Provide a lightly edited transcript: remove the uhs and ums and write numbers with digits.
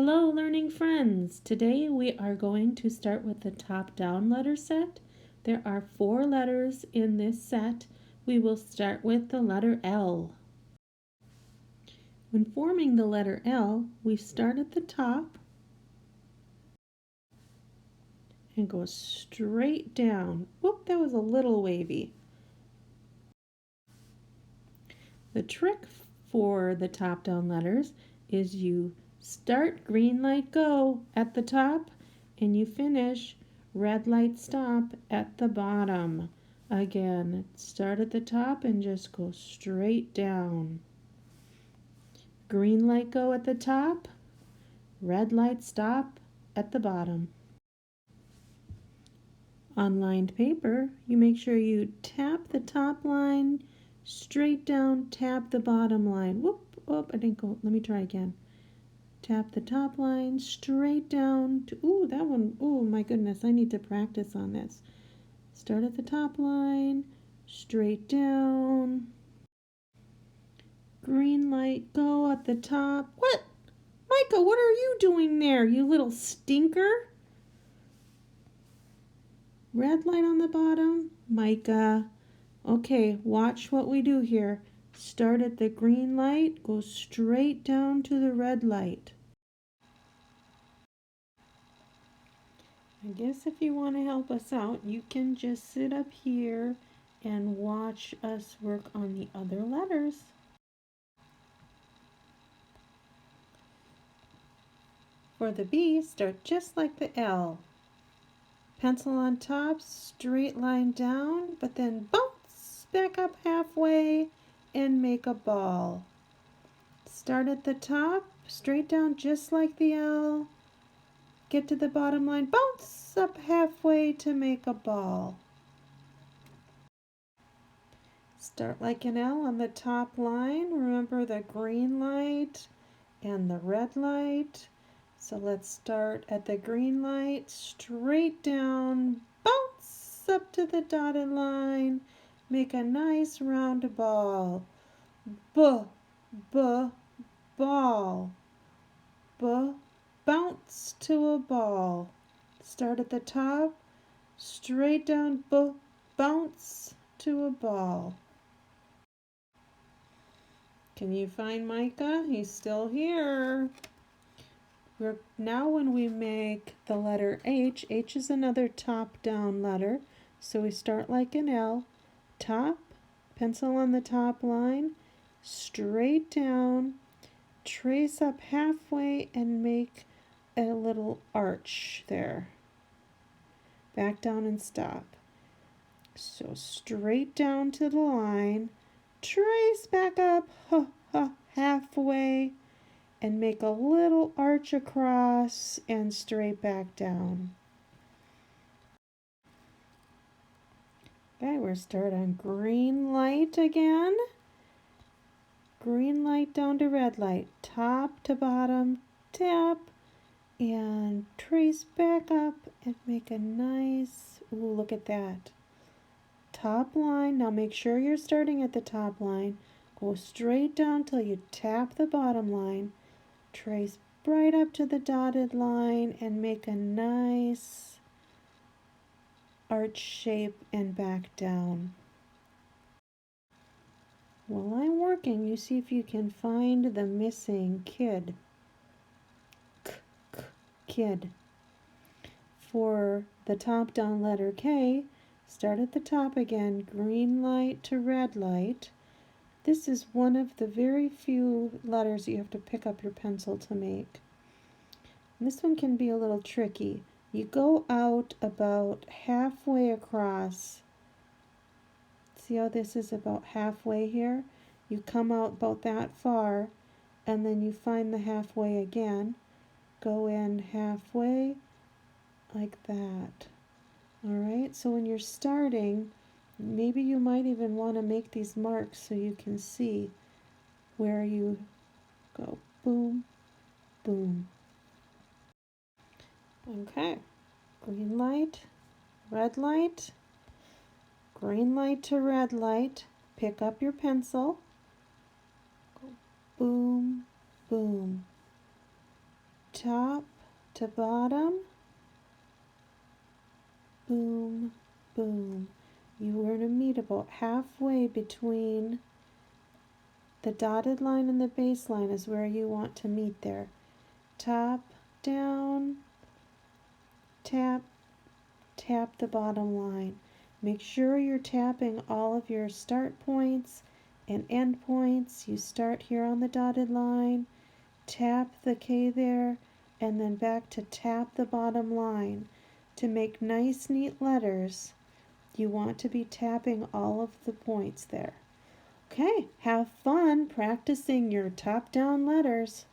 Hello, learning friends. Today we are going to start with the top-down letter set. There are 4 letters in this set. We will start with the letter L. When forming the letter L, we start at the top and go straight down. Whoop, that was a little wavy. The trick for the top-down letters is you start green light go at the top and you finish red light stop at the bottom. Again, start at the top and just go straight down. Green light go at the top, red light stop at the bottom. On lined paper, you make sure you tap the top line, straight down, tap the bottom line. Whoop, whoop, I didn't go. Let me try again. Tap the top line, straight down to, ooh, that one, ooh, my goodness, I need to practice on this. Start at the top line, straight down. Green light, go at the top. What? Micah, what are you doing there, you little stinker? Red light on the bottom, Micah. Okay, watch what we do here. Start at the green light, go straight down to the red light. I guess if you want to help us out, you can just sit up here and watch us work on the other letters. For the B, start just like the L. Pencil on top, straight line down, but then bounce back up halfway and make a ball. Start at the top, straight down just like the L. Get to the bottom line, bounce up halfway to make a ball. Start like an L on the top line. Remember the green light and the red light. So let's start at the green light, straight down, bounce up to the dotted line, make a nice round ball. Ball. Bounce to a ball. Start at the top, straight down, bounce to a ball. Can you find Micah? He's still here. Now when we make the letter H, H is another top-down letter. So we start like an L, top, pencil on the top line, straight down, trace up halfway and make a little arch there. Back down and stop. So straight down to the line, trace back up halfway and make a little arch across and straight back down. Okay, we're starting on green light again. Green light down to red light, top to bottom, tap, and trace back up and make a nice, ooh, look at that. Top line, now make sure you're starting at the top line. Go straight down till you tap the bottom line. Trace right up to the dotted line and make a nice arch shape and back down. While I'm working, you see if you can find the missing kid. Kid. For the top down letter K, start at the top again, green light to red light. This is one of the very few letters you have to pick up your pencil to make. And this one can be a little tricky. You go out about halfway across. See how this is about halfway here? You come out about that far, and then you find the halfway again. Go in halfway, like that. All right, so when you're starting, maybe you might even want to make these marks so you can see where you go. Boom, boom. Okay, green light, red light, green light to red light. Pick up your pencil. Go boom, boom. top to bottom, boom, boom. You are to meet about halfway between the dotted line and the base line is where you want to meet there. Top, down, tap, tap the bottom line. Make sure you're tapping all of your start points and end points. You start here on the dotted line, tap the K there, and then back to tap the bottom line. To make nice, neat letters, you want to be tapping all of the points there. Okay, have fun practicing your top-down letters.